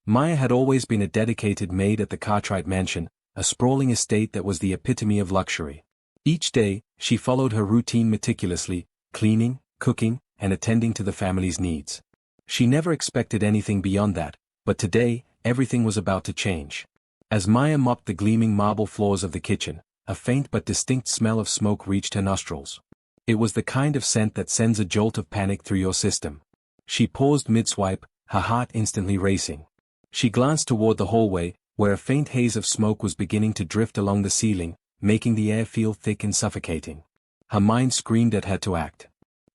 Maya had always been a dedicated maid at the Cartwright mansion, a sprawling estate that was the epitome of luxury. Each day, she followed her routine meticulously, cleaning, cooking, and attending to the family's needs. She never expected anything beyond that, but today, everything was about to change. As Maya mopped the gleaming marble floors of the kitchen, a faint but distinct smell of smoke reached her nostrils. It was the kind of scent that sends a jolt of panic through your system. She paused mid-swipe, her heart instantly racing. She glanced toward the hallway, where a faint haze of smoke was beginning to drift along the ceiling, making the air feel thick and suffocating. Her mind screamed at her to act.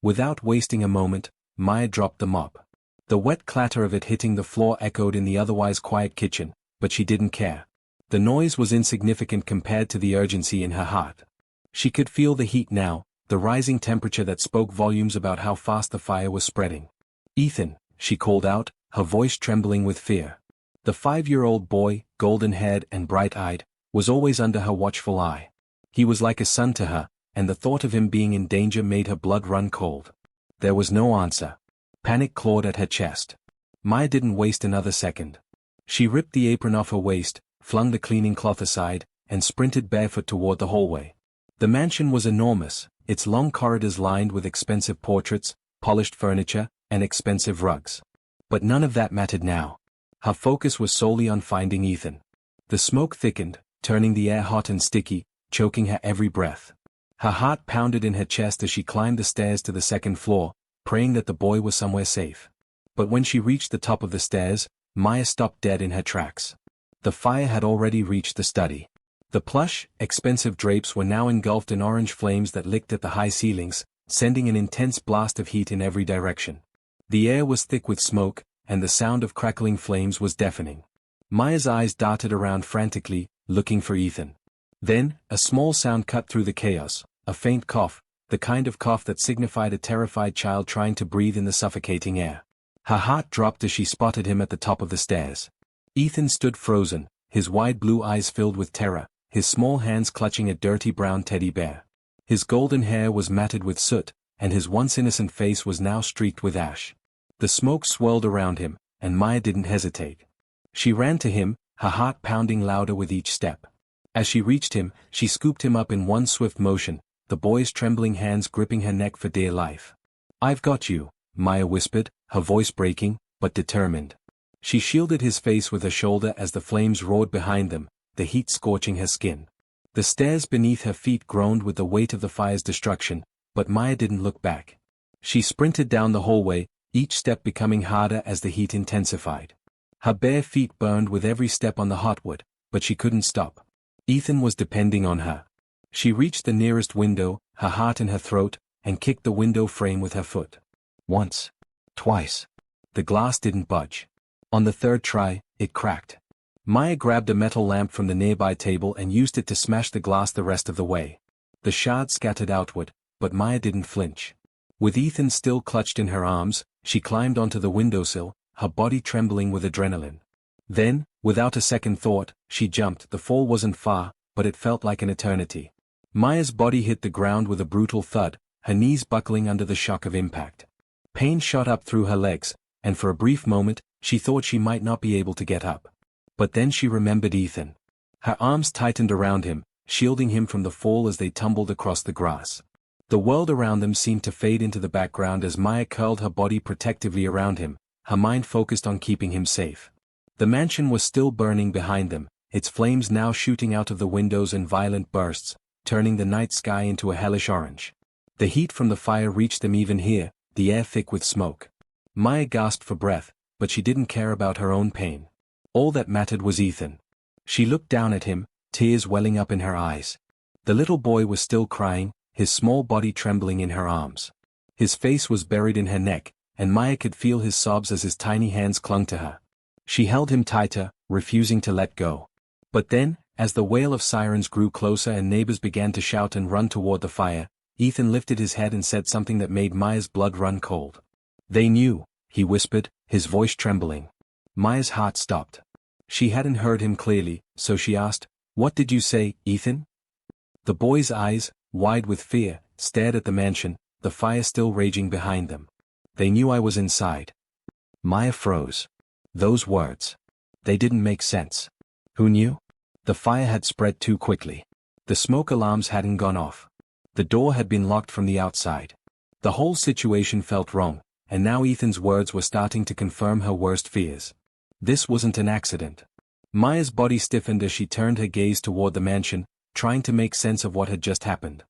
Without wasting a moment, Maya dropped the mop. The wet clatter of it hitting the floor echoed in the otherwise quiet kitchen, but she didn't care. The noise was insignificant compared to the urgency in her heart. She could feel the heat now, the rising temperature that spoke volumes about how fast the fire was spreading. "Ethan," she called out, her voice trembling with fear. The 5-year-old boy, golden-haired and bright-eyed, was always under her watchful eye. He was like a son to her, and the thought of him being in danger made her blood run cold. There was no answer. Panic clawed at her chest. Maya didn't waste another second. She ripped the apron off her waist, flung the cleaning cloth aside, and sprinted barefoot toward the hallway. The mansion was enormous, its long corridors lined with expensive portraits, polished furniture, and expensive rugs. But none of that mattered now. Her focus was solely on finding Ethan. The smoke thickened, turning the air hot and sticky, choking her every breath. Her heart pounded in her chest as she climbed the stairs to the second floor, praying that the boy was somewhere safe. But when she reached the top of the stairs, Maya stopped dead in her tracks. The fire had already reached the study. The plush, expensive drapes were now engulfed in orange flames that licked at the high ceilings, sending an intense blast of heat in every direction. The air was thick with smoke, and the sound of crackling flames was deafening. Maya's eyes darted around frantically, looking for Ethan. Then, a small sound cut through the chaos, a faint cough, the kind of cough that signified a terrified child trying to breathe in the suffocating air. Her heart dropped as she spotted him at the top of the stairs. Ethan stood frozen, his wide blue eyes filled with terror, his small hands clutching a dirty brown teddy bear. His golden hair was matted with soot, and his once innocent face was now streaked with ash. The smoke swirled around him, and Maya didn't hesitate. She ran to him, her heart pounding louder with each step. As she reached him, she scooped him up in one swift motion, the boy's trembling hands gripping her neck for dear life. "I've got you," Maya whispered, her voice breaking, but determined. She shielded his face with her shoulder as the flames roared behind them, the heat scorching her skin. The stairs beneath her feet groaned with the weight of the fire's destruction, but Maya didn't look back. She sprinted down the hallway, each step becoming harder as the heat intensified. Her bare feet burned with every step on the hotwood, but she couldn't stop. Ethan was depending on her. She reached the nearest window, her heart in her throat, and kicked the window frame with her foot. Once. Twice. The glass didn't budge. On the third try, it cracked. Maya grabbed a metal lamp from the nearby table and used it to smash the glass the rest of the way. The shards scattered outward, but Maya didn't flinch. With Ethan still clutched in her arms, she climbed onto the windowsill, her body trembling with adrenaline. Then, without a second thought, she jumped. The fall wasn't far, but it felt like an eternity. Maya's body hit the ground with a brutal thud, her knees buckling under the shock of impact. Pain shot up through her legs, and for a brief moment, she thought she might not be able to get up. But then she remembered Ethan. Her arms tightened around him, shielding him from the fall as they tumbled across the grass. The world around them seemed to fade into the background as Maya curled her body protectively around him, her mind focused on keeping him safe. The mansion was still burning behind them, its flames now shooting out of the windows in violent bursts, turning the night sky into a hellish orange. The heat from the fire reached them even here, the air thick with smoke. Maya gasped for breath, but she didn't care about her own pain. All that mattered was Ethan. She looked down at him, tears welling up in her eyes. The little boy was still crying, his small body trembling in her arms. His face was buried in her neck, and Maya could feel his sobs as his tiny hands clung to her. She held him tighter, refusing to let go. But then, as the wail of sirens grew closer and neighbors began to shout and run toward the fire, Ethan lifted his head and said something that made Maya's blood run cold. "They knew," he whispered, his voice trembling. Maya's heart stopped. She hadn't heard him clearly, so she asked, "What did you say, Ethan?" The boy's eyes, wide with fear, stared at the mansion, the fire still raging behind them. "They knew I was inside." Maya froze. Those words. They didn't make sense. Who knew? The fire had spread too quickly. The smoke alarms hadn't gone off. The door had been locked from the outside. The whole situation felt wrong, and now Ethan's words were starting to confirm her worst fears. This wasn't an accident. Maya's body stiffened as she turned her gaze toward the mansion, trying to make sense of what had just happened.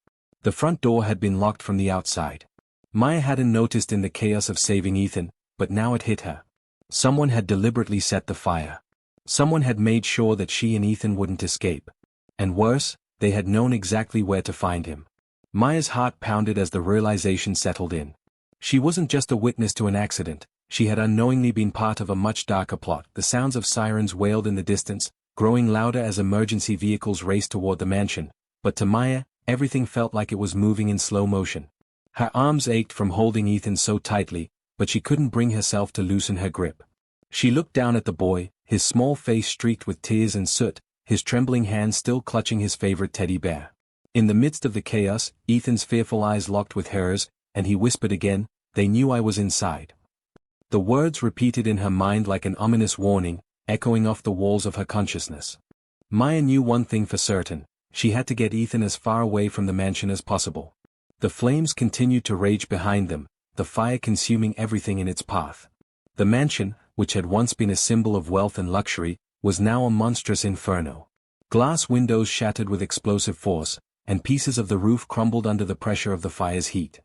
The front door had been locked from the outside. Maya hadn't noticed in the chaos of saving Ethan, but now it hit her. Someone had deliberately set the fire. Someone had made sure that she and Ethan wouldn't escape. And worse, they had known exactly where to find him. Maya's heart pounded as the realization settled in. She wasn't just a witness to an accident, she had unknowingly been part of a much darker plot. The sounds of sirens wailed in the distance, growing louder as emergency vehicles raced toward the mansion, but to Maya, everything felt like it was moving in slow motion. Her arms ached from holding Ethan so tightly, but she couldn't bring herself to loosen her grip. She looked down at the boy, his small face streaked with tears and soot, his trembling hand still clutching his favorite teddy bear. In the midst of the chaos, Ethan's fearful eyes locked with hers, and he whispered again, "They knew I was inside." The words repeated in her mind like an ominous warning, echoing off the walls of her consciousness. Maya knew one thing for certain, she had to get Ethan as far away from the mansion as possible. The flames continued to rage behind them, the fire consuming everything in its path. The mansion, which had once been a symbol of wealth and luxury, was now a monstrous inferno. Glass windows shattered with explosive force, and pieces of the roof crumbled under the pressure of the fire's heat.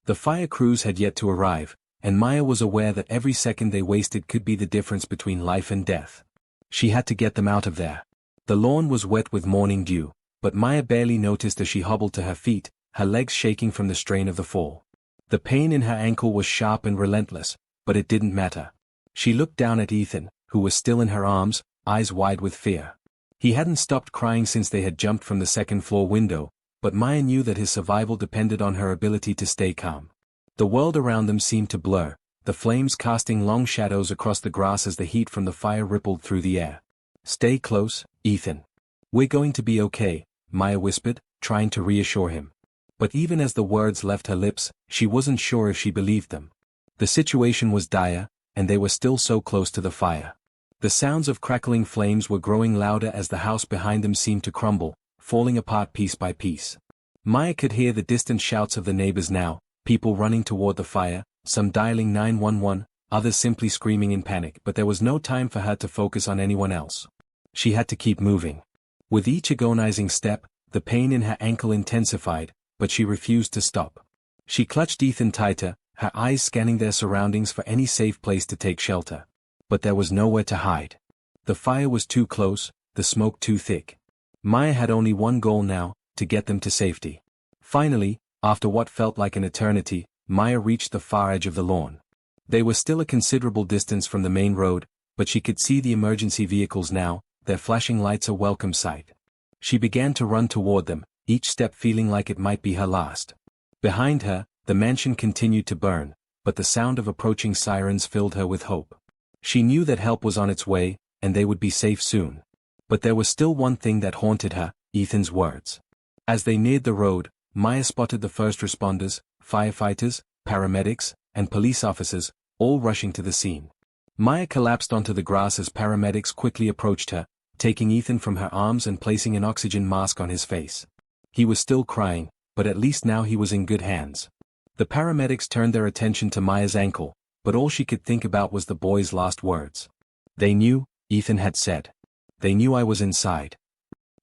The fire crews had yet to arrive, and Maya was aware that every second they wasted could be the difference between life and death. She had to get them out of there. The lawn was wet with morning dew, but Maya barely noticed as she hobbled to her feet, her legs shaking from the strain of the fall. The pain in her ankle was sharp and relentless, but it didn't matter. She looked down at Ethan, who was still in her arms, eyes wide with fear. He hadn't stopped crying since they had jumped from the second-floor window, but Maya knew that his survival depended on her ability to stay calm. The world around them seemed to blur, the flames casting long shadows across the grass as the heat from the fire rippled through the air. "Stay close, Ethan. We're going to be okay," Maya whispered, trying to reassure him. But even as the words left her lips, she wasn't sure if she believed them. The situation was dire, and they were still so close to the fire. The sounds of crackling flames were growing louder as the house behind them seemed to crumble, falling apart piece by piece. Maya could hear the distant shouts of the neighbors now, people running toward the fire, some dialing 911, others simply screaming in panic, but there was no time for her to focus on anyone else. She had to keep moving. With each agonizing step, the pain in her ankle intensified, but she refused to stop. She clutched Ethan tighter, her eyes scanning their surroundings for any safe place to take shelter. But there was nowhere to hide. The fire was too close, the smoke too thick. Maya had only one goal now, to get them to safety. Finally, after what felt like an eternity, Maya reached the far edge of the lawn. They were still a considerable distance from the main road, but she could see the emergency vehicles now, their flashing lights a welcome sight. She began to run toward them, each step feeling like it might be her last. Behind her, the mansion continued to burn, but the sound of approaching sirens filled her with hope. She knew that help was on its way, and they would be safe soon. But there was still one thing that haunted her, Ethan's words. As they neared the road, Maya spotted the first responders, firefighters, paramedics, and police officers, all rushing to the scene. Maya collapsed onto the grass as paramedics quickly approached her, taking Ethan from her arms and placing an oxygen mask on his face. He was still crying, but at least now he was in good hands. The paramedics turned their attention to Maya's ankle, but all she could think about was the boy's last words. "They knew," Ethan had said. "They knew I was inside."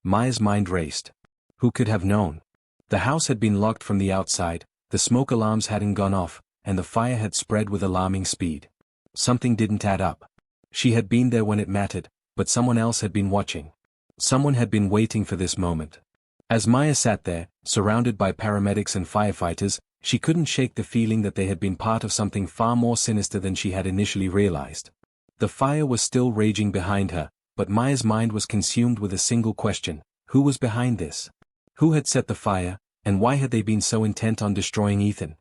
Maya's mind raced. Who could have known? The house had been locked from the outside, the smoke alarms hadn't gone off, and the fire had spread with alarming speed. Something didn't add up. She had been there when it mattered, but someone else had been watching. Someone had been waiting for this moment. As Maya sat there, surrounded by paramedics and firefighters, she couldn't shake the feeling that they had been part of something far more sinister than she had initially realized. The fire was still raging behind her, but Maya's mind was consumed with a single question: who was behind this? Who had set the fire, and why had they been so intent on destroying Ethan?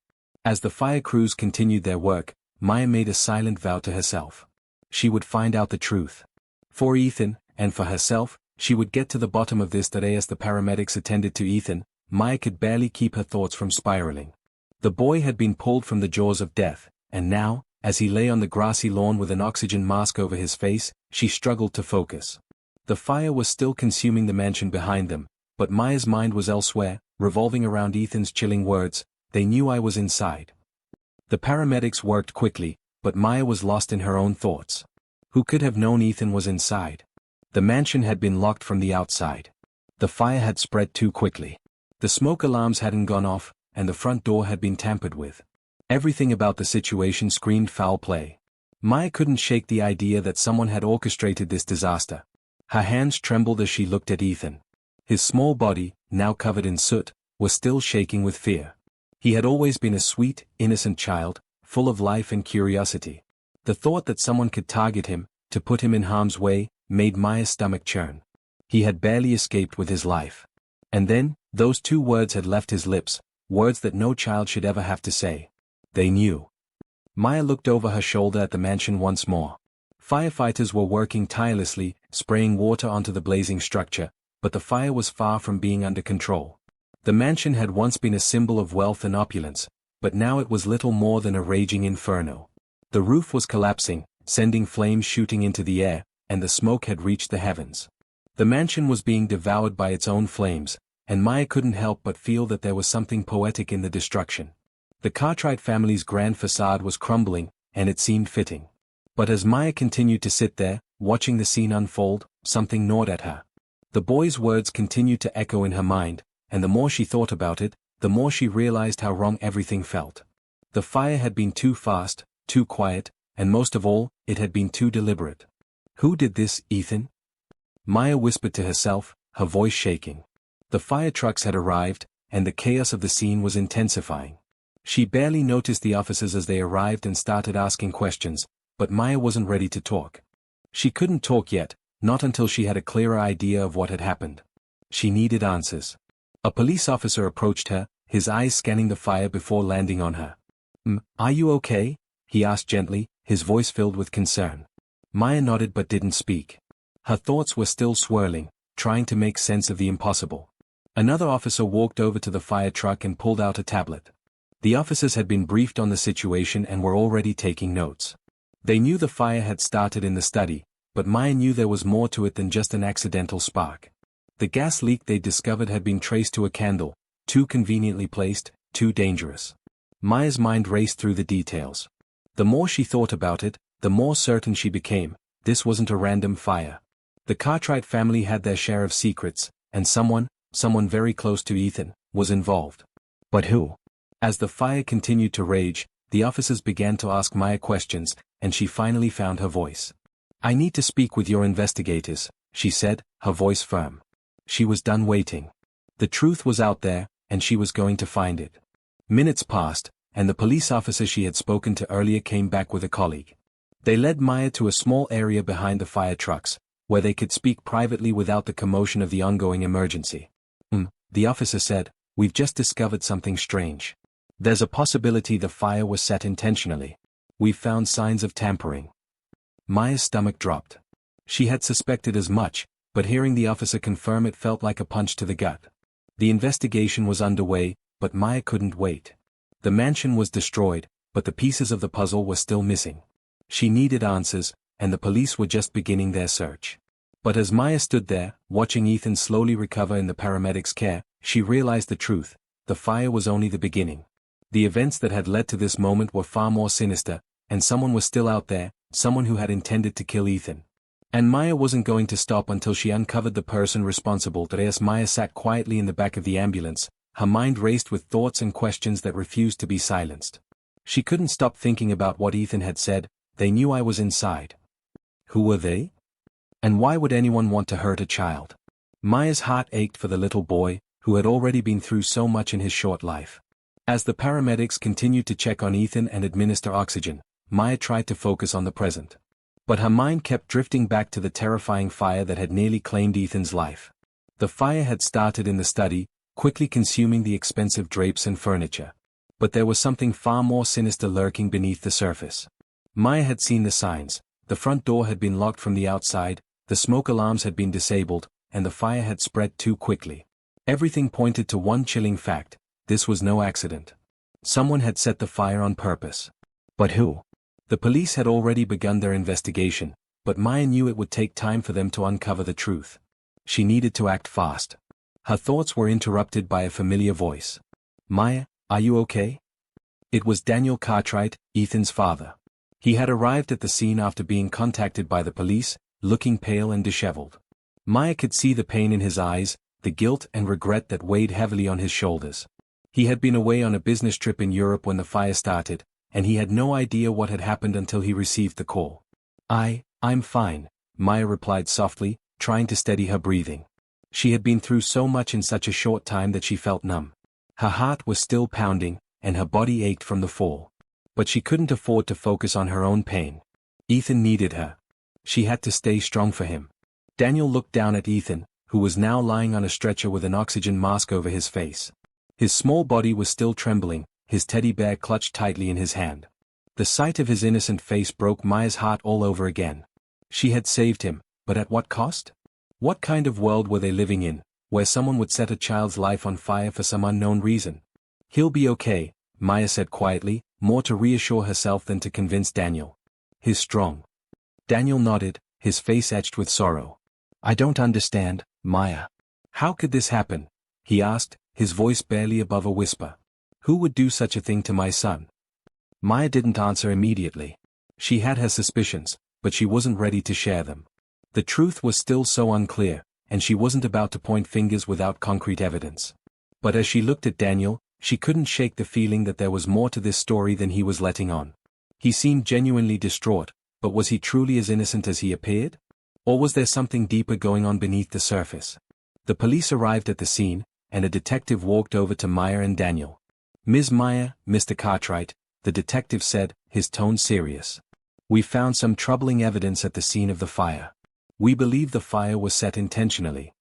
As the fire crews continued their work, Maya made a silent vow to herself. She would find out the truth. For Ethan, and for herself, she would get to the bottom of this today. As the paramedics attended to Ethan, Maya could barely keep her thoughts from spiraling. The boy had been pulled from the jaws of death, and now, as he lay on the grassy lawn with an oxygen mask over his face, she struggled to focus. The fire was still consuming the mansion behind them, but Maya's mind was elsewhere, revolving around Ethan's chilling words, "They knew I was inside." The paramedics worked quickly, but Maya was lost in her own thoughts. Who could have known Ethan was inside? The mansion had been locked from the outside. The fire had spread too quickly. The smoke alarms hadn't gone off, and the front door had been tampered with. Everything about the situation screamed foul play. Maya couldn't shake the idea that someone had orchestrated this disaster. Her hands trembled as she looked at Ethan. His small body, now covered in soot, was still shaking with fear. He had always been a sweet, innocent child, full of life and curiosity. The thought that someone could target him, to put him in harm's way, made Maya's stomach churn. He had barely escaped with his life. And then, those two words had left his lips, words that no child should ever have to say. They knew. Maya looked over her shoulder at the mansion once more. Firefighters were working tirelessly, spraying water onto the blazing structure, but the fire was far from being under control. The mansion had once been a symbol of wealth and opulence, but now it was little more than a raging inferno. The roof was collapsing, sending flames shooting into the air, and the smoke had reached the heavens. The mansion was being devoured by its own flames, and Maya couldn't help but feel that there was something poetic in the destruction. The Cartwright family's grand facade was crumbling, and it seemed fitting. But as Maya continued to sit there, watching the scene unfold, something gnawed at her. The boy's words continued to echo in her mind, and the more she thought about it, the more she realized how wrong everything felt. The fire had been too fast, too quiet, and most of all, it had been too deliberate. Who did this, Ethan? Maya whispered to herself, her voice shaking. The fire trucks had arrived, and the chaos of the scene was intensifying. She barely noticed the officers as they arrived and started asking questions, but Maya wasn't ready to talk. She couldn't talk yet, not until she had a clearer idea of what had happened. She needed answers. A police officer approached her, his eyes scanning the fire before landing on her. Are you okay?" he asked gently, his voice filled with concern. Maya nodded but didn't speak. Her thoughts were still swirling, trying to make sense of the impossible. Another officer walked over to the fire truck and pulled out a tablet. The officers had been briefed on the situation and were already taking notes. They knew the fire had started in the study, but Maya knew there was more to it than just an accidental spark. The gas leak they discovered had been traced to a candle, too conveniently placed, too dangerous. Maya's mind raced through the details. The more she thought about it, the more certain she became, this wasn't a random fire. The Cartwright family had their share of secrets, and someone very close to Ethan, was involved. But who? As the fire continued to rage, the officers began to ask Maya questions, and she finally found her voice. "I need to speak with your investigators," she said, her voice firm. She was done waiting. The truth was out there, and she was going to find it. Minutes passed, and the police officer she had spoken to earlier came back with a colleague. They led Maya to a small area behind the fire trucks, where they could speak privately without the commotion of the ongoing emergency. The officer said, "We've just discovered something strange. There's a possibility the fire was set intentionally. We've found signs of tampering." Maya's stomach dropped. She had suspected as much, but hearing the officer confirm it felt like a punch to the gut. The investigation was underway, but Maya couldn't wait. The mansion was destroyed, but the pieces of the puzzle were still missing. She needed answers, and the police were just beginning their search. But as Maya stood there, watching Ethan slowly recover in the paramedics' care, she realized the truth: the fire was only the beginning. The events that had led to this moment were far more sinister, and someone was still out there, someone who had intended to kill Ethan. And Maya wasn't going to stop until she uncovered the person responsible. As Maya sat quietly in the back of the ambulance, her mind raced with thoughts and questions that refused to be silenced. She couldn't stop thinking about what Ethan had said. "They knew I was inside." Who were they? And why would anyone want to hurt a child? Maya's heart ached for the little boy, who had already been through so much in his short life. As the paramedics continued to check on Ethan and administer oxygen, Maya tried to focus on the present. But her mind kept drifting back to the terrifying fire that had nearly claimed Ethan's life. The fire had started in the study, quickly consuming the expensive drapes and furniture. But there was something far more sinister lurking beneath the surface. Maya had seen the signs. The front door had been locked from the outside, the smoke alarms had been disabled, and the fire had spread too quickly. Everything pointed to one chilling fact: this was no accident. Someone had set the fire on purpose. But who? The police had already begun their investigation, but Maya knew it would take time for them to uncover the truth. She needed to act fast. Her thoughts were interrupted by a familiar voice. "Maya, are you okay?" It was Daniel Cartwright, Ethan's father. He had arrived at the scene after being contacted by the police, looking pale and disheveled. Maya could see the pain in his eyes, the guilt and regret that weighed heavily on his shoulders. He had been away on a business trip in Europe when the fire started, and he had no idea what had happened until he received the call. I'm fine," Maya replied softly, trying to steady her breathing. She had been through so much in such a short time that she felt numb. Her heart was still pounding, and her body ached from the fall. But she couldn't afford to focus on her own pain. Ethan needed her. She had to stay strong for him. Daniel looked down at Ethan, who was now lying on a stretcher with an oxygen mask over his face. His small body was still trembling, his teddy bear clutched tightly in his hand. The sight of his innocent face broke Maya's heart all over again. She had saved him, but at what cost? What kind of world were they living in, where someone would set a child's life on fire for some unknown reason? "He'll be okay," Maya said quietly, more to reassure herself than to convince Daniel. "He's strong." Daniel nodded, his face etched with sorrow. "I don't understand, Maya. How could this happen?" he asked, his voice barely above a whisper. "Who would do such a thing to my son?" Maya didn't answer immediately. She had her suspicions, but she wasn't ready to share them. The truth was still so unclear, and she wasn't about to point fingers without concrete evidence. But as she looked at Daniel, she couldn't shake the feeling that there was more to this story than he was letting on. He seemed genuinely distraught, but was he truly as innocent as he appeared? Or was there something deeper going on beneath the surface? The police arrived at the scene, and a detective walked over to Maya and Daniel. "Ms. Maya, Mr. Cartwright," the detective said, his tone serious. "We found some troubling evidence at the scene of the fire. We believe the fire was set intentionally."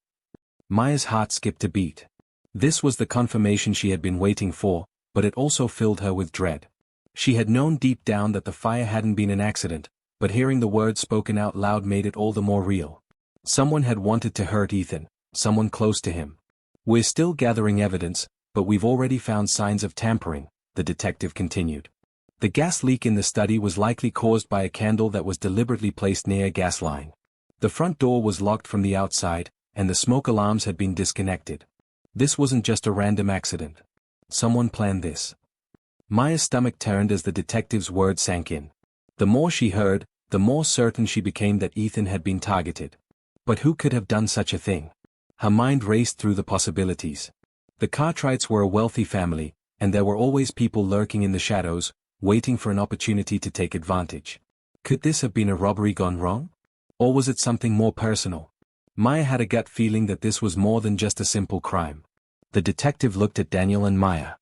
Maya's heart skipped a beat. This was the confirmation she had been waiting for, but it also filled her with dread. She had known deep down that the fire hadn't been an accident, but hearing the words spoken out loud made it all the more real. Someone had wanted to hurt Ethan, someone close to him. "We're still gathering evidence, but we've already found signs of tampering," the detective continued. "The gas leak in the study was likely caused by a candle that was deliberately placed near a gas line. The front door was locked from the outside, and the smoke alarms had been disconnected. This wasn't just a random accident. Someone planned this." Maya's stomach turned as the detective's words sank in. The more she heard, the more certain she became that Ethan had been targeted. But who could have done such a thing? Her mind raced through the possibilities. The Cartwrights were a wealthy family, and there were always people lurking in the shadows, waiting for an opportunity to take advantage. Could this have been a robbery gone wrong? Or was it something more personal? Maya had a gut feeling that this was more than just a simple crime. The detective looked at Daniel and Maya.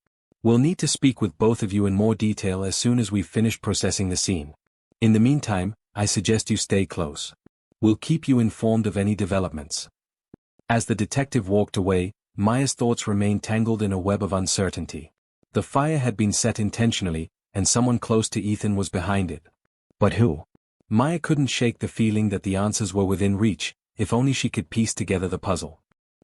"We'll need to speak with both of you in more detail as soon as we've finished processing the scene. In the meantime, I suggest you stay close. We'll keep you informed of any developments." As the detective walked away, Maya's thoughts remained tangled in a web of uncertainty. The fire had been set intentionally, and someone close to Ethan was behind it. But who? Maya couldn't shake the feeling that the answers were within reach, if only she could piece together the puzzle.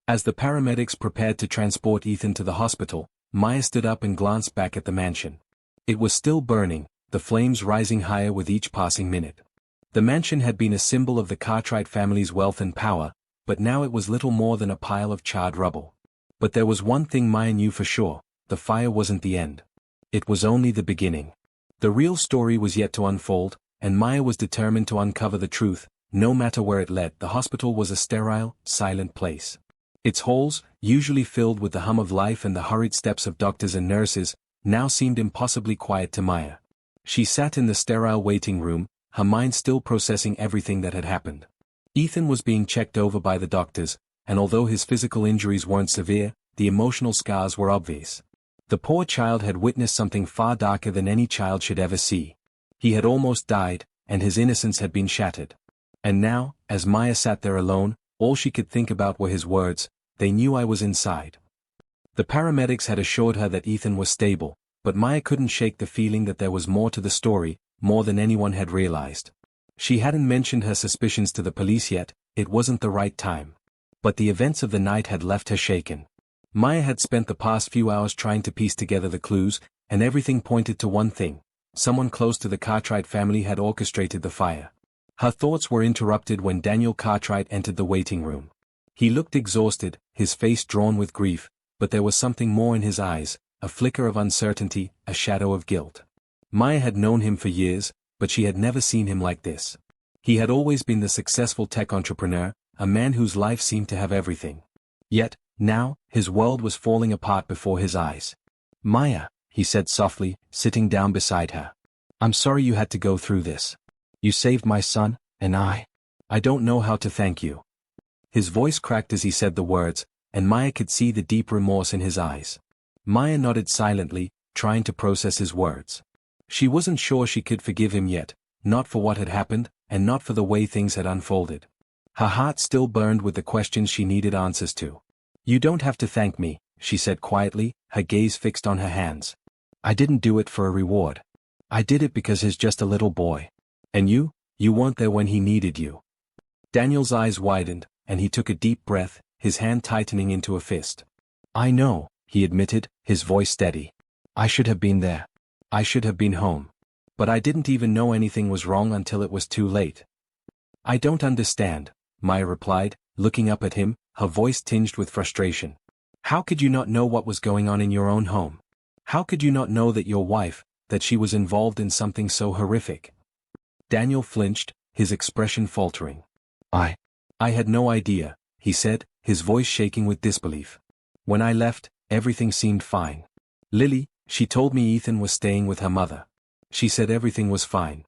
As the paramedics prepared to transport Ethan to the hospital, Maya stood up and glanced back at the mansion. It was still burning, the flames rising higher with each passing minute. The mansion had been a symbol of the Cartwright family's wealth and power, but now it was little more than a pile of charred rubble. But there was one thing Maya knew for sure: the fire wasn't the end. It was only the beginning. The real story was yet to unfold, and Maya was determined to uncover the truth. No matter where it led, the hospital was a sterile, silent place. Its halls, usually filled with the hum of life and the hurried steps of doctors and nurses, now seemed impossibly quiet to Maya. She sat in the sterile waiting room, her mind still processing everything that had happened. Ethan was being checked over by the doctors, and although his physical injuries weren't severe, the emotional scars were obvious. The poor child had witnessed something far darker than any child should ever see. He had almost died, and his innocence had been shattered. And now, as Maya sat there alone, all she could think about were his words: "They knew I was inside." The paramedics had assured her that Ethan was stable, but Maya couldn't shake the feeling that there was more to the story, more than anyone had realized. She hadn't mentioned her suspicions to the police yet, it wasn't the right time. But the events of the night had left her shaken. Maya had spent the past few hours trying to piece together the clues, and everything pointed to one thing: someone close to the Cartwright family had orchestrated the fire. Her thoughts were interrupted when Daniel Cartwright entered the waiting room. He looked exhausted, his face drawn with grief, but there was something more in his eyes, a flicker of uncertainty, a shadow of guilt. Maya had known him for years, but she had never seen him like this. He had always been the successful tech entrepreneur, a man whose life seemed to have everything. Yet, now, his world was falling apart before his eyes. "Maya," he said softly, sitting down beside her. "I'm sorry you had to go through this. You saved my son, and I don't know how to thank you." His voice cracked as he said the words, and Maya could see the deep remorse in his eyes. Maya nodded silently, trying to process his words. She wasn't sure she could forgive him yet, not for what had happened, and not for the way things had unfolded. Her heart still burned with the questions she needed answers to. "You don't have to thank me," she said quietly, her gaze fixed on her hands. "I didn't do it for a reward. I did it because he's just a little boy. And you weren't there when he needed you." Daniel's eyes widened, and he took a deep breath, his hand tightening into a fist. "I know," he admitted, his voice steady. "I should have been there. I should have been home. But I didn't even know anything was wrong until it was too late." "I don't understand," Maya replied, looking up at him, her voice tinged with frustration. "How could you not know what was going on in your own home? How could you not know that your wife, that she was involved in something so horrific?" Daniel flinched, his expression faltering. I had no idea," he said, his voice shaking with disbelief. "When I left, everything seemed fine. Lily, she told me Ethan was staying with her mother. She said everything was fine."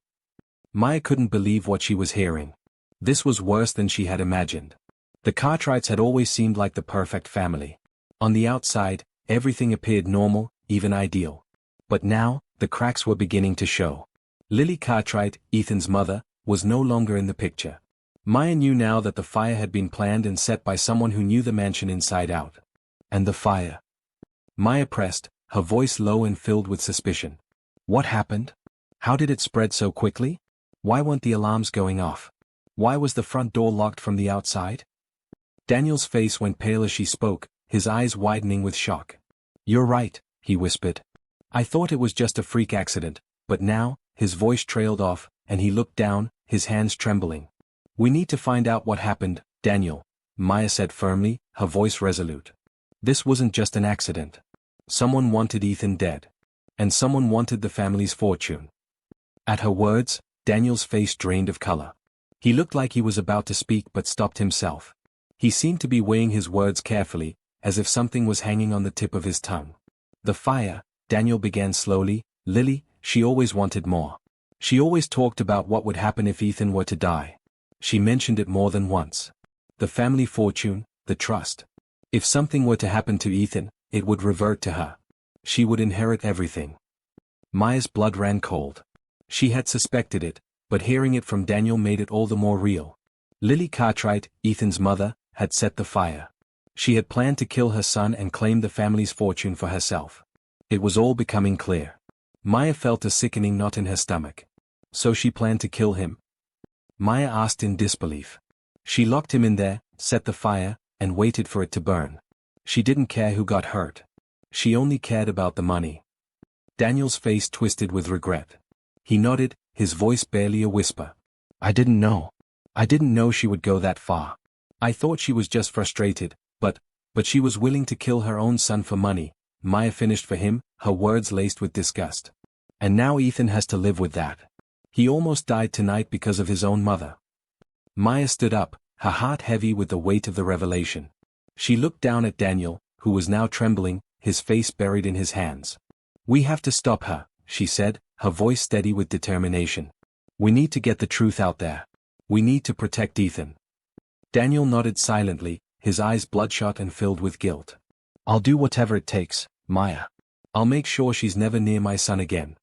Maya couldn't believe what she was hearing. This was worse than she had imagined. The Cartwrights had always seemed like the perfect family. On the outside, everything appeared normal, even ideal. But now, the cracks were beginning to show. Lily Cartwright, Ethan's mother, was no longer in the picture. Maya knew now that the fire had been planned and set by someone who knew the mansion inside out. And the fire? Maya pressed, her voice low and filled with suspicion. What happened? How did it spread so quickly? Why weren't the alarms going off? Why was the front door locked from the outside? Daniel's face went pale as she spoke, his eyes widening with shock. "You're right," he whispered. "I thought it was just a freak accident, but now," his voice trailed off, and he looked down, his hands trembling. "We need to find out what happened, Daniel," Maya said firmly, her voice resolute. "This wasn't just an accident. Someone wanted Ethan dead. And someone wanted the family's fortune." At her words, Daniel's face drained of color. He looked like he was about to speak but stopped himself. He seemed to be weighing his words carefully, as if something was hanging on the tip of his tongue. "The fire," Daniel began slowly, "Lily, she always wanted more. She always talked about what would happen if Ethan were to die. She mentioned it more than once. The family fortune, the trust. If something were to happen to Ethan, it would revert to her. She would inherit everything." Maya's blood ran cold. She had suspected it, but hearing it from Daniel made it all the more real. Lily Cartwright, Ethan's mother, had set the fire. She had planned to kill her son and claim the family's fortune for herself. It was all becoming clear. Maya felt a sickening knot in her stomach. So she planned to kill him? Maya asked in disbelief. She locked him in there, set the fire, and waited for it to burn. She didn't care who got hurt. She only cared about the money. Daniel's face twisted with regret. He nodded, his voice barely a whisper. "I didn't know. I didn't know she would go that far. I thought she was just frustrated, but she was willing to kill her own son for money," Maya finished for him, her words laced with disgust. "And now Ethan has to live with that. He almost died tonight because of his own mother." Maya stood up, her heart heavy with the weight of the revelation. She looked down at Daniel, who was now trembling, his face buried in his hands. "We have to stop her," she said, her voice steady with determination. "We need to get the truth out there. We need to protect Ethan." Daniel nodded silently, his eyes bloodshot and filled with guilt. "I'll do whatever it takes, Maya. I'll make sure she's never near my son again."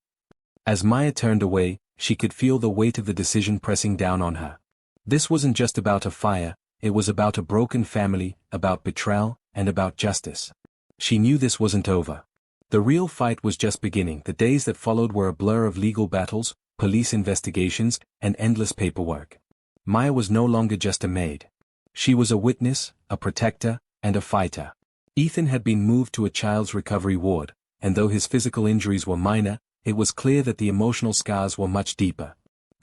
As Maya turned away, she could feel the weight of the decision pressing down on her. This wasn't just about a fire, it was about a broken family, about betrayal, and about justice. She knew this wasn't over. The real fight was just beginning. The days that followed were a blur of legal battles, police investigations, and endless paperwork. Maya was no longer just a maid. She was a witness, a protector, and a fighter. Ethan had been moved to a child's recovery ward, and though his physical injuries were minor, it was clear that the emotional scars were much deeper.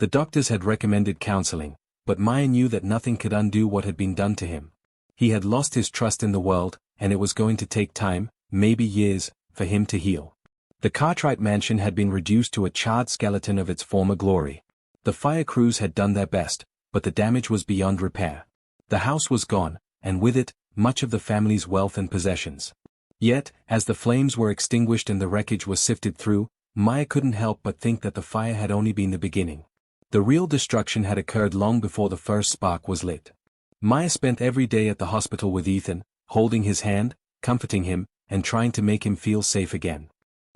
The doctors had recommended counseling, but Maya knew that nothing could undo what had been done to him. He had lost his trust in the world, and it was going to take time, maybe years, for him to heal. The Cartwright mansion had been reduced to a charred skeleton of its former glory. The fire crews had done their best, but the damage was beyond repair. The house was gone, and with it, much of the family's wealth and possessions. Yet, as the flames were extinguished and the wreckage was sifted through, Maya couldn't help but think that the fire had only been the beginning. The real destruction had occurred long before the first spark was lit. Maya spent every day at the hospital with Ethan, holding his hand, comforting him, and trying to make him feel safe again.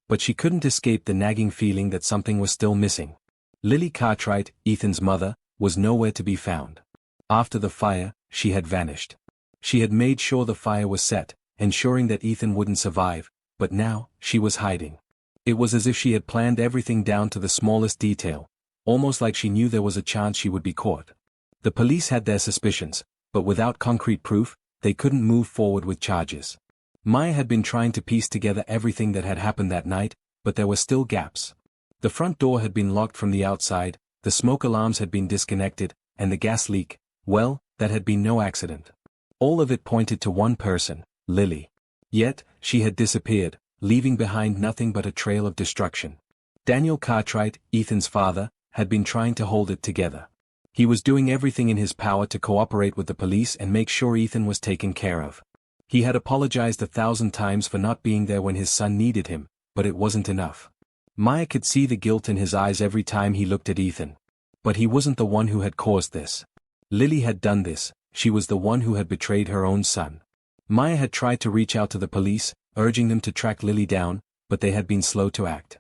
But she couldn't escape the nagging feeling that something was still missing. Lily Cartwright, Ethan's mother, was nowhere to be found. After the fire, she had vanished. She had made sure the fire was set, ensuring that Ethan wouldn't survive, but now, she was hiding. It was as if she had planned everything down to the smallest detail, almost like she knew there was a chance she would be caught. The police had their suspicions, but without concrete proof, they couldn't move forward with charges. Maya had been trying to piece together everything that had happened that night, but there were still gaps. The front door had been locked from the outside, the smoke alarms had been disconnected, and the gas leak, well, that had been no accident. All of it pointed to one person, Lily. Yet, she had disappeared, leaving behind nothing but a trail of destruction. Daniel Cartwright, Ethan's father, had been trying to hold it together. He was doing everything in his power to cooperate with the police and make sure Ethan was taken care of. He had apologized 1,000 times for not being there when his son needed him, but it wasn't enough. Maya could see the guilt in his eyes every time he looked at Ethan. But he wasn't the one who had caused this. Lily had done this, she was the one who had betrayed her own son. Maya had tried to reach out to the police, urging them to track Lily down, but they had been slow to act.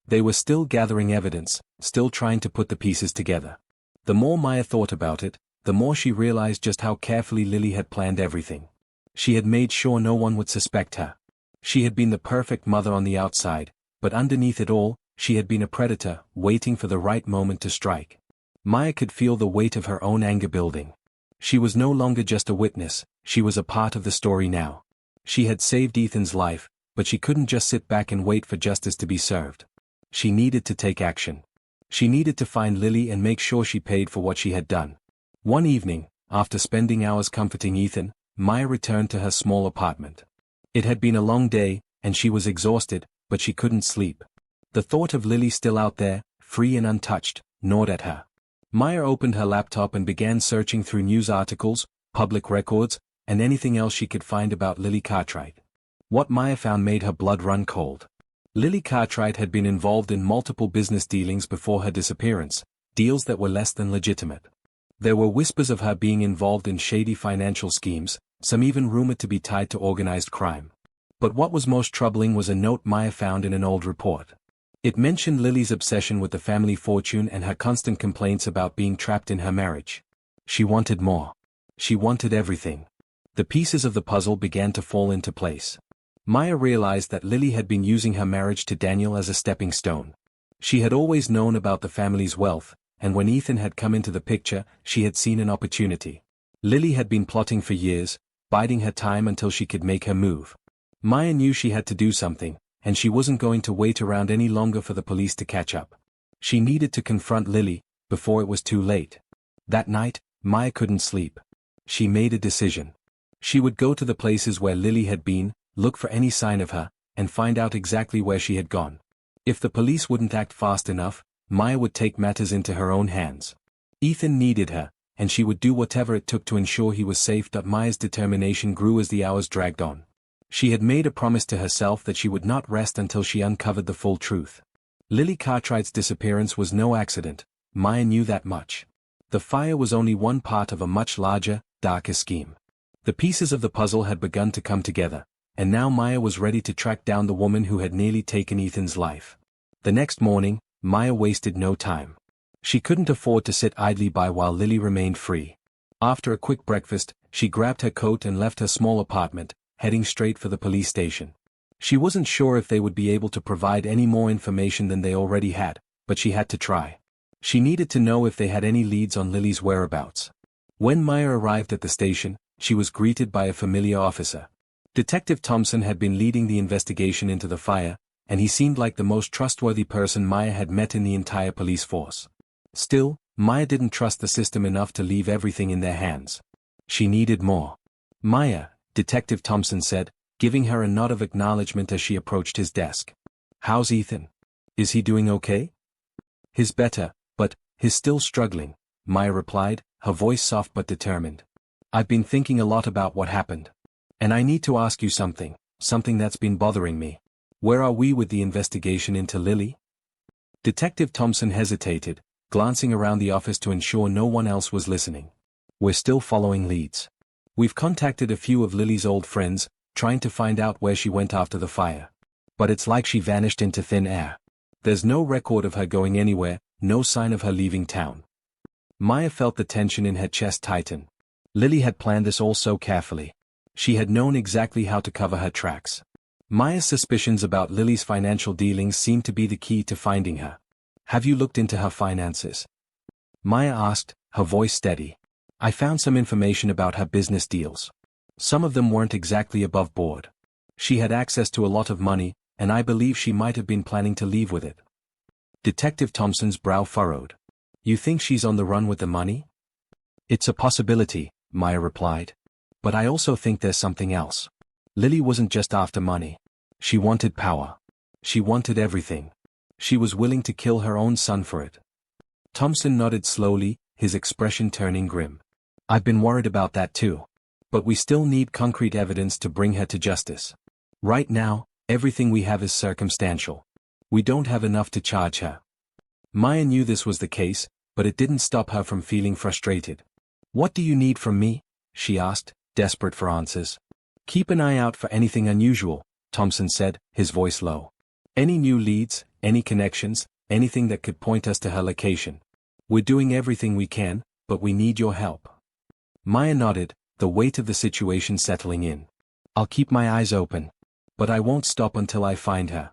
They were still gathering evidence, still trying to put the pieces together. The more Maya thought about it, the more she realized just how carefully Lily had planned everything. She had made sure no one would suspect her. She had been the perfect mother on the outside, but underneath it all, she had been a predator, waiting for the right moment to strike. Maya could feel the weight of her own anger building. She was no longer just a witness, she was a part of the story now. She had saved Ethan's life, but she couldn't just sit back and wait for justice to be served. She needed to take action. She needed to find Lily and make sure she paid for what she had done. One evening, after spending hours comforting Ethan, Maya returned to her small apartment. It had been a long day, and she was exhausted, but she couldn't sleep. The thought of Lily still out there, free and untouched, gnawed at her. Maya opened her laptop and began searching through news articles, public records, and anything else she could find about Lily Cartwright. What Maya found made her blood run cold. Lily Cartwright had been involved in multiple business dealings before her disappearance, deals that were less than legitimate. There were whispers of her being involved in shady financial schemes, some even rumored to be tied to organized crime. But what was most troubling was a note Maya found in an old report. It mentioned Lily's obsession with the family fortune and her constant complaints about being trapped in her marriage. She wanted more. She wanted everything. The pieces of the puzzle began to fall into place. Maya realized that Lily had been using her marriage to Daniel as a stepping stone. She had always known about the family's wealth, and when Ethan had come into the picture, she had seen an opportunity. Lily had been plotting for years, biding her time until she could make her move. Maya knew she had to do something, and she wasn't going to wait around any longer for the police to catch up. She needed to confront Lily, before it was too late. That night, Maya couldn't sleep. She made a decision. She would go to the places where Lily had been, look for any sign of her, and find out exactly where she had gone. If the police wouldn't act fast enough, Maya would take matters into her own hands. Ethan needed her, and she would do whatever it took to ensure he was safe. Maya's determination grew as the hours dragged on. She had made a promise to herself that she would not rest until she uncovered the full truth. Lily Cartwright's disappearance was no accident, Maya knew that much. The fire was only one part of a much larger, darker scheme. The pieces of the puzzle had begun to come together, and now Maya was ready to track down the woman who had nearly taken Ethan's life. The next morning, Maya wasted no time. She couldn't afford to sit idly by while Lily remained free. After a quick breakfast, she grabbed her coat and left her small apartment, heading straight for the police station. She wasn't sure if they would be able to provide any more information than they already had, but she had to try. She needed to know if they had any leads on Lily's whereabouts. When Maya arrived at the station, she was greeted by a familiar officer. Detective Thompson had been leading the investigation into the fire, and he seemed like the most trustworthy person Maya had met in the entire police force. Still, Maya didn't trust the system enough to leave everything in their hands. She needed more. Maya, Detective Thompson said, giving her a nod of acknowledgement as she approached his desk. How's Ethan? Is he doing okay? He's better, but he's still struggling, Maya replied, her voice soft but determined. I've been thinking a lot about what happened. And I need to ask you something that's been bothering me. Where are we with the investigation into Lily? Detective Thompson hesitated, glancing around the office to ensure no one else was listening. We're still following leads. We've contacted a few of Lily's old friends, trying to find out where she went after the fire. But it's like she vanished into thin air. There's no record of her going anywhere, no sign of her leaving town. Maya felt the tension in her chest tighten. Lily had planned this all so carefully. She had known exactly how to cover her tracks. Maya's suspicions about Lily's financial dealings seemed to be the key to finding her. Have you looked into her finances? Maya asked, her voice steady. I found some information about her business deals. Some of them weren't exactly above board. She had access to a lot of money, and I believe she might have been planning to leave with it. Detective Thompson's brow furrowed. You think she's on the run with the money? It's a possibility, Maya replied. But I also think there's something else. Lily wasn't just after money. She wanted power. She wanted everything. She was willing to kill her own son for it. Thompson nodded slowly, his expression turning grim. I've been worried about that too. But we still need concrete evidence to bring her to justice. Right now, everything we have is circumstantial. We don't have enough to charge her. Maya knew this was the case, but it didn't stop her from feeling frustrated. What do you need from me? She asked, desperate for answers. Keep an eye out for anything unusual, Thompson said, his voice low. Any new leads, any connections, anything that could point us to her location. We're doing everything we can, but we need your help. Maya nodded, the weight of the situation settling in. I'll keep my eyes open. But I won't stop until I find her.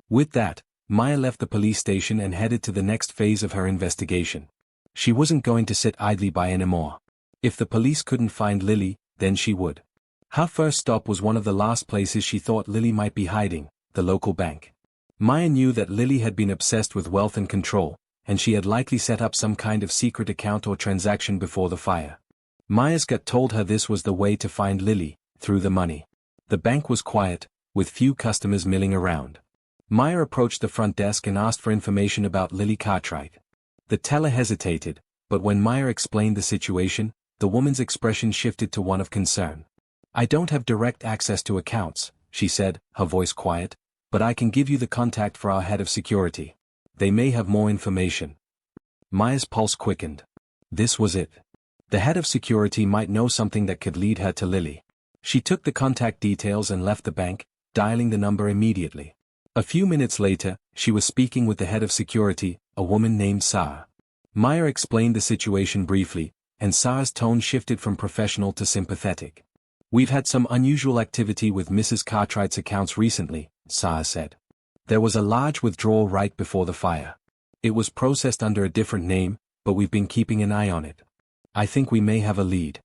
With that, Maya left the police station and headed to the next phase of her investigation. She wasn't going to sit idly by anymore. If the police couldn't find Lily, then she would. Her first stop was one of the last places she thought Lily might be hiding, the local bank. Maya knew that Lily had been obsessed with wealth and control, and she had likely set up some kind of secret account or transaction before the fire. Maya's gut told her this was the way to find Lily, through the money. The bank was quiet, with few customers milling around. Maya approached the front desk and asked for information about Lily Cartwright. The teller hesitated, but when Maya explained the situation, the woman's expression shifted to one of concern. I don't have direct access to accounts, she said, her voice quiet, but I can give you the contact for our head of security. They may have more information. Maya's pulse quickened. This was it. The head of security might know something that could lead her to Lily. She took the contact details and left the bank, dialing the number immediately. A few minutes later, she was speaking with the head of security, a woman named Sarah. Maya explained the situation briefly, and Sarah's tone shifted from professional to sympathetic. We've had some unusual activity with Mrs. Cartwright's accounts recently, Sarah said. There was a large withdrawal right before the fire. It was processed under a different name, but we've been keeping an eye on it. I think we may have a lead.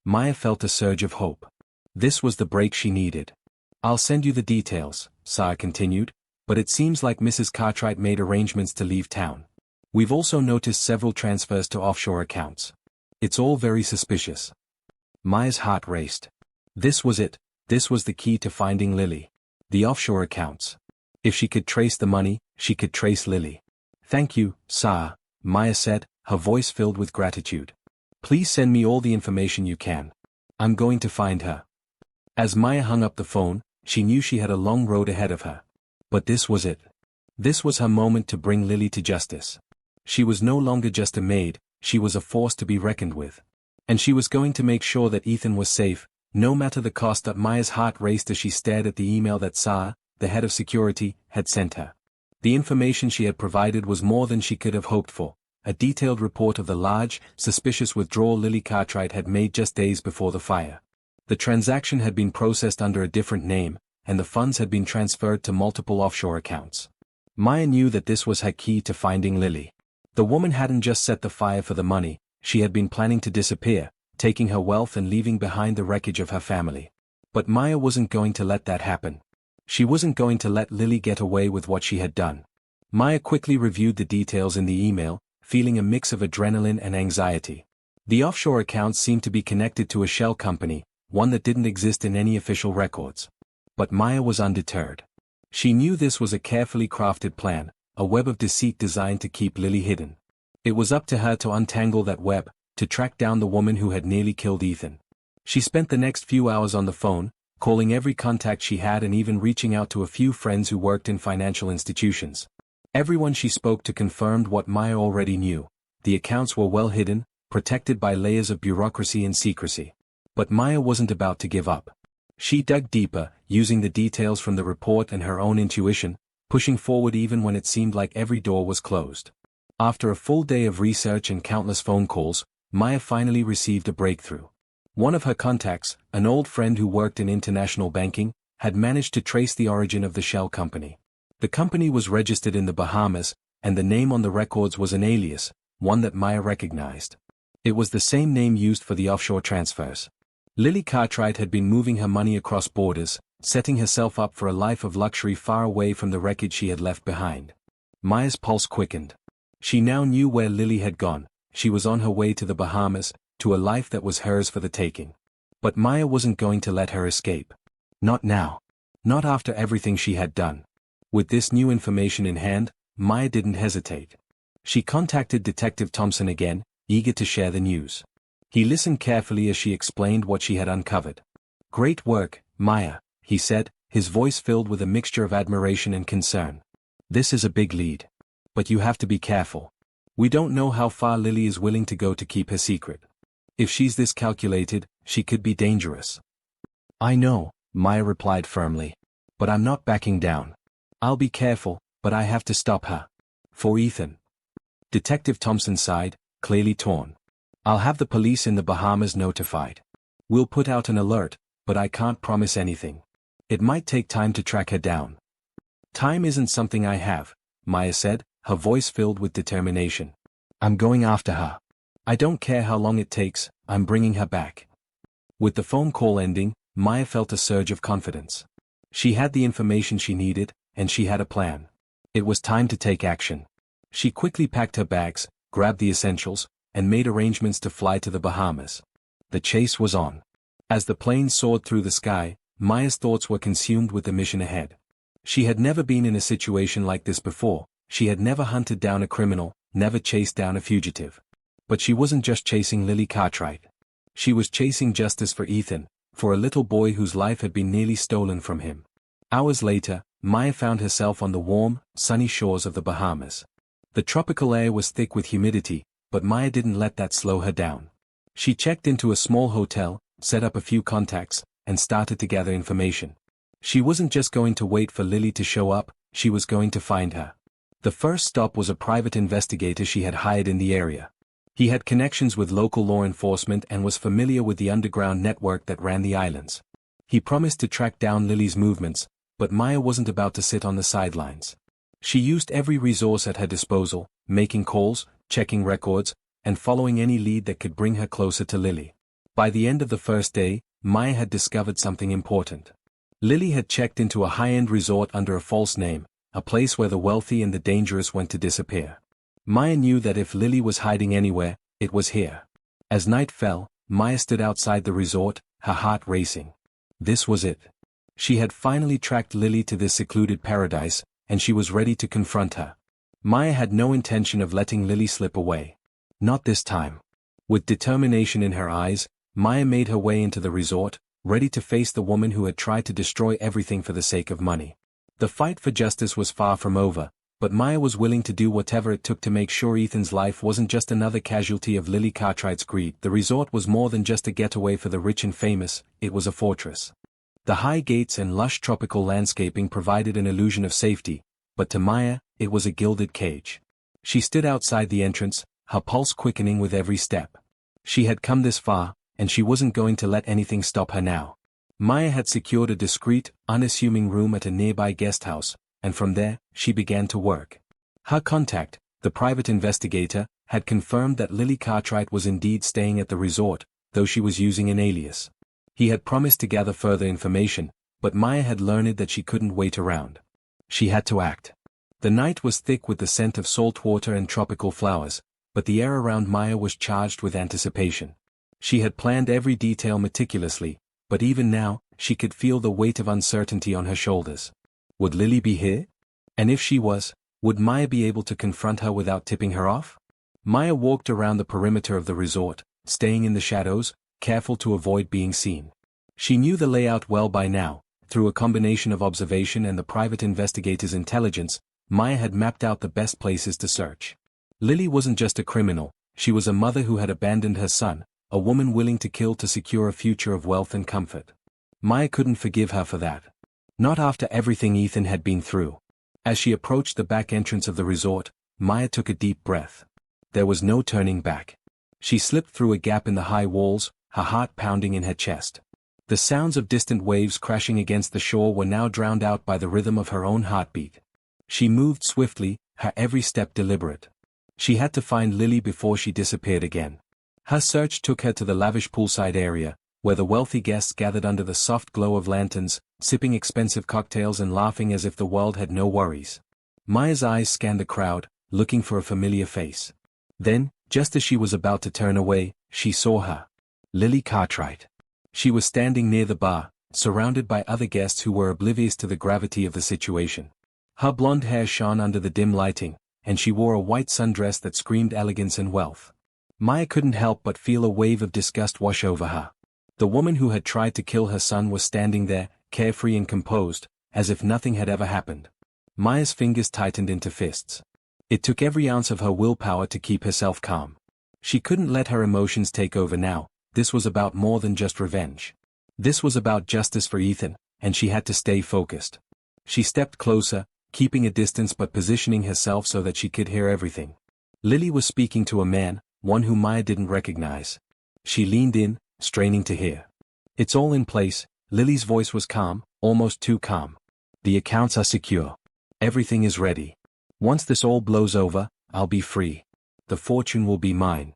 Maya felt a surge of hope. This was the break she needed. I'll send you the details, Sarah continued, but it seems like Mrs. Cartwright made arrangements to leave town. We've also noticed several transfers to offshore accounts. It's all very suspicious. Maya's heart raced. This was it, this was the key to finding Lily. The offshore accounts. If she could trace the money, she could trace Lily. Thank you, Sarah, Maya said, her voice filled with gratitude. Please send me all the information you can. I'm going to find her. As Maya hung up the phone, she knew she had a long road ahead of her. But this was it. This was her moment to bring Lily to justice. She was no longer just a maid, she was a force to be reckoned with. And she was going to make sure that Ethan was safe, no matter the cost. That Maya's heart raced as she stared at the email that Sarah, the head of security, had sent her. The information she had provided was more than she could have hoped for. A detailed report of the large, suspicious withdrawal Lily Cartwright had made just days before the fire. The transaction had been processed under a different name, and the funds had been transferred to multiple offshore accounts. Maya knew that this was her key to finding Lily. The woman hadn't just set the fire for the money, she had been planning to disappear, taking her wealth and leaving behind the wreckage of her family. But Maya wasn't going to let that happen. She wasn't going to let Lily get away with what she had done. Maya quickly reviewed the details in the email, feeling a mix of adrenaline and anxiety. The offshore accounts seemed to be connected to a shell company, one that didn't exist in any official records. But Maya was undeterred. She knew this was a carefully crafted plan, a web of deceit designed to keep Lily hidden. It was up to her to untangle that web, to track down the woman who had nearly killed Ethan. She spent the next few hours on the phone, calling every contact she had and even reaching out to a few friends who worked in financial institutions. Everyone she spoke to confirmed what Maya already knew. The accounts were well hidden, protected by layers of bureaucracy and secrecy. But Maya wasn't about to give up. She dug deeper, using the details from the report and her own intuition, pushing forward even when it seemed like every door was closed. After a full day of research and countless phone calls, Maya finally received a breakthrough. One of her contacts, an old friend who worked in international banking, had managed to trace the origin of the shell company. The company was registered in the Bahamas, and the name on the records was an alias, one that Maya recognized. It was the same name used for the offshore transfers. Lily Cartwright had been moving her money across borders, setting herself up for a life of luxury far away from the wreckage she had left behind. Maya's pulse quickened. She now knew where Lily had gone. She was on her way to the Bahamas, to a life that was hers for the taking. But Maya wasn't going to let her escape. Not now. Not after everything she had done. With this new information in hand, Maya didn't hesitate. She contacted Detective Thompson again, eager to share the news. He listened carefully as she explained what she had uncovered. "Great work, Maya," he said, his voice filled with a mixture of admiration and concern. "This is a big lead. But you have to be careful. We don't know how far Lily is willing to go to keep her secret. If she's this calculated, she could be dangerous." "I know," Maya replied firmly. "But I'm not backing down. I'll be careful, but I have to stop her. For Ethan." Detective Thompson sighed, clearly torn. "I'll have the police in the Bahamas notified. We'll put out an alert, but I can't promise anything. It might take time to track her down." "Time isn't something I have," Maya said, her voice filled with determination. "I'm going after her. I don't care how long it takes, I'm bringing her back." With the phone call ending, Maya felt a surge of confidence. She had the information she needed, and she had a plan. It was time to take action. She quickly packed her bags, grabbed the essentials, and made arrangements to fly to the Bahamas. The chase was on. As the plane soared through the sky, Maya's thoughts were consumed with the mission ahead. She had never been in a situation like this before. She had never hunted down a criminal, never chased down a fugitive. But she wasn't just chasing Lily Cartwright. She was chasing justice for Ethan, for a little boy whose life had been nearly stolen from him. Hours later, Maya found herself on the warm, sunny shores of the Bahamas. The tropical air was thick with humidity, but Maya didn't let that slow her down. She checked into a small hotel, set up a few contacts, and started to gather information. She wasn't just going to wait for Lily to show up, she was going to find her. The first stop was a private investigator she had hired in the area. He had connections with local law enforcement and was familiar with the underground network that ran the islands. He promised to track down Lily's movements, but Maya wasn't about to sit on the sidelines. She used every resource at her disposal, making calls, checking records, and following any lead that could bring her closer to Lily. By the end of the first day, Maya had discovered something important. Lily had checked into a high-end resort under a false name, a place where the wealthy and the dangerous went to disappear. Maya knew that if Lily was hiding anywhere, it was here. As night fell, Maya stood outside the resort, her heart racing. This was it. She had finally tracked Lily to this secluded paradise, and she was ready to confront her. Maya had no intention of letting Lily slip away. Not this time. With determination in her eyes, Maya made her way into the resort, ready to face the woman who had tried to destroy everything for the sake of money. The fight for justice was far from over, but Maya was willing to do whatever it took to make sure Ethan's life wasn't just another casualty of Lily Cartwright's greed. The resort was more than just a getaway for the rich and famous, it was a fortress. The high gates and lush tropical landscaping provided an illusion of safety, but to Maya, it was a gilded cage. She stood outside the entrance, her pulse quickening with every step. She had come this far, and she wasn't going to let anything stop her now. Maya had secured a discreet, unassuming room at a nearby guest house, and from there, she began to work. Her contact, the private investigator, had confirmed that Lily Cartwright was indeed staying at the resort, though she was using an alias. He had promised to gather further information, but Maya had learned that she couldn't wait around. She had to act. The night was thick with the scent of salt water and tropical flowers, but the air around Maya was charged with anticipation. She had planned every detail meticulously, but even now, she could feel the weight of uncertainty on her shoulders. Would Lily be here? And if she was, would Maya be able to confront her without tipping her off? Maya walked around the perimeter of the resort, staying in the shadows, careful to avoid being seen. She knew the layout well by now. Through a combination of observation and the private investigator's intelligence, Maya had mapped out the best places to search. Lily wasn't just a criminal, she was a mother who had abandoned her son, a woman willing to kill to secure a future of wealth and comfort. Maya couldn't forgive her for that. Not after everything Ethan had been through. As she approached the back entrance of the resort, Maya took a deep breath. There was no turning back. She slipped through a gap in the high walls, her heart pounding in her chest. The sounds of distant waves crashing against the shore were now drowned out by the rhythm of her own heartbeat. She moved swiftly, her every step deliberate. She had to find Lily before she disappeared again. Her search took her to the lavish poolside area, where the wealthy guests gathered under the soft glow of lanterns, sipping expensive cocktails and laughing as if the world had no worries. Maya's eyes scanned the crowd, looking for a familiar face. Then, just as she was about to turn away, she saw her. Lily Cartwright. She was standing near the bar, surrounded by other guests who were oblivious to the gravity of the situation. Her blonde hair shone under the dim lighting, and she wore a white sundress that screamed elegance and wealth. Maya couldn't help but feel a wave of disgust wash over her. The woman who had tried to kill her son was standing there, carefree and composed, as if nothing had ever happened. Maya's fingers tightened into fists. It took every ounce of her willpower to keep herself calm. She couldn't let her emotions take over now. This was about more than just revenge. This was about justice for Ethan, and she had to stay focused. She stepped closer, keeping a distance but positioning herself so that she could hear everything. Lily was speaking to a man, one whom Maya didn't recognize. She leaned in, straining to hear. It's all in place. Lily's voice was calm, almost too calm. The accounts are secure. Everything is ready. Once this all blows over, I'll be free. The fortune will be mine.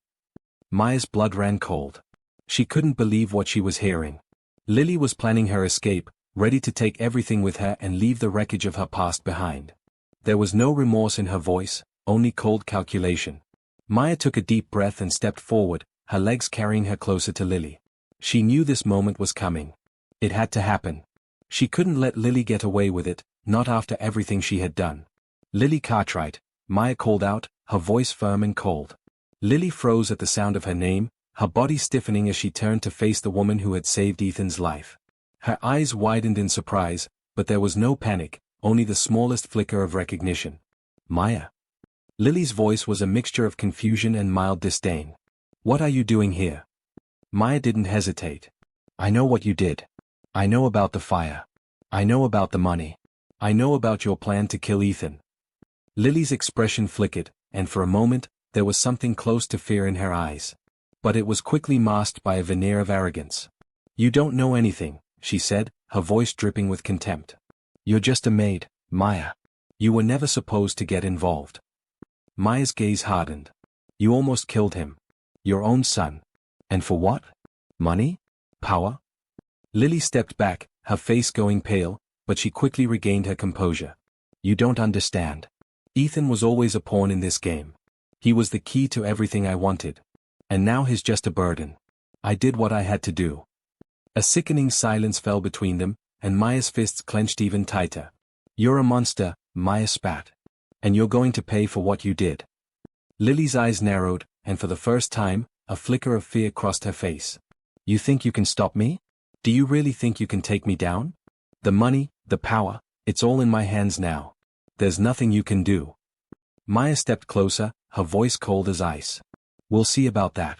Maya's blood ran cold. She couldn't believe what she was hearing. Lily was planning her escape, ready to take everything with her and leave the wreckage of her past behind. There was no remorse in her voice, only cold calculation. Maya took a deep breath and stepped forward, her legs carrying her closer to Lily. She knew this moment was coming. It had to happen. She couldn't let Lily get away with it, not after everything she had done. Lily Cartwright, Maya called out, her voice firm and cold. Lily froze at the sound of her name, her body stiffening as she turned to face the woman who had saved Ethan's life. Her eyes widened in surprise, but there was no panic, only the smallest flicker of recognition. Maya. Lily's voice was a mixture of confusion and mild disdain. What are you doing here? Maya didn't hesitate. I know what you did. I know about the fire. I know about the money. I know about your plan to kill Ethan. Lily's expression flickered, and for a moment, there was something close to fear in her eyes. But it was quickly masked by a veneer of arrogance. You don't know anything, she said, her voice dripping with contempt. You're just a maid, Maya. You were never supposed to get involved. Maya's gaze hardened. You almost killed him. Your own son. And for what? Money? Power? Lily stepped back, her face going pale, but she quickly regained her composure. You don't understand. Ethan was always a pawn in this game. He was the key to everything I wanted. And now he's just a burden. I did what I had to do. A sickening silence fell between them, and Maya's fists clenched even tighter. You're a monster, Maya spat. And you're going to pay for what you did. Lily's eyes narrowed, and for the first time, a flicker of fear crossed her face. You think you can stop me? Do you really think you can take me down? The money, the power, it's all in my hands now. There's nothing you can do. Maya stepped closer, her voice cold as ice. We'll see about that.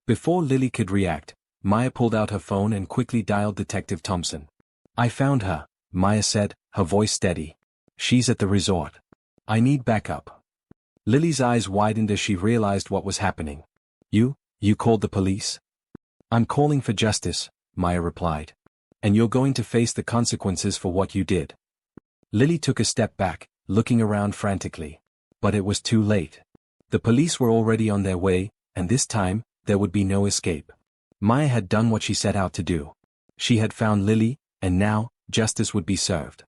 Before Lily could react, Maya pulled out her phone and quickly dialed Detective Thompson. I found her, Maya said, her voice steady. She's at the resort. I need backup. Lily's eyes widened as she realized what was happening. You called the police? I'm calling for justice, Maya replied. And you're going to face the consequences for what you did. Lily took a step back, looking around frantically. But it was too late. The police were already on their way, and this time, there would be no escape. Maya had done what she set out to do. She had found Lily, and now, justice would be served.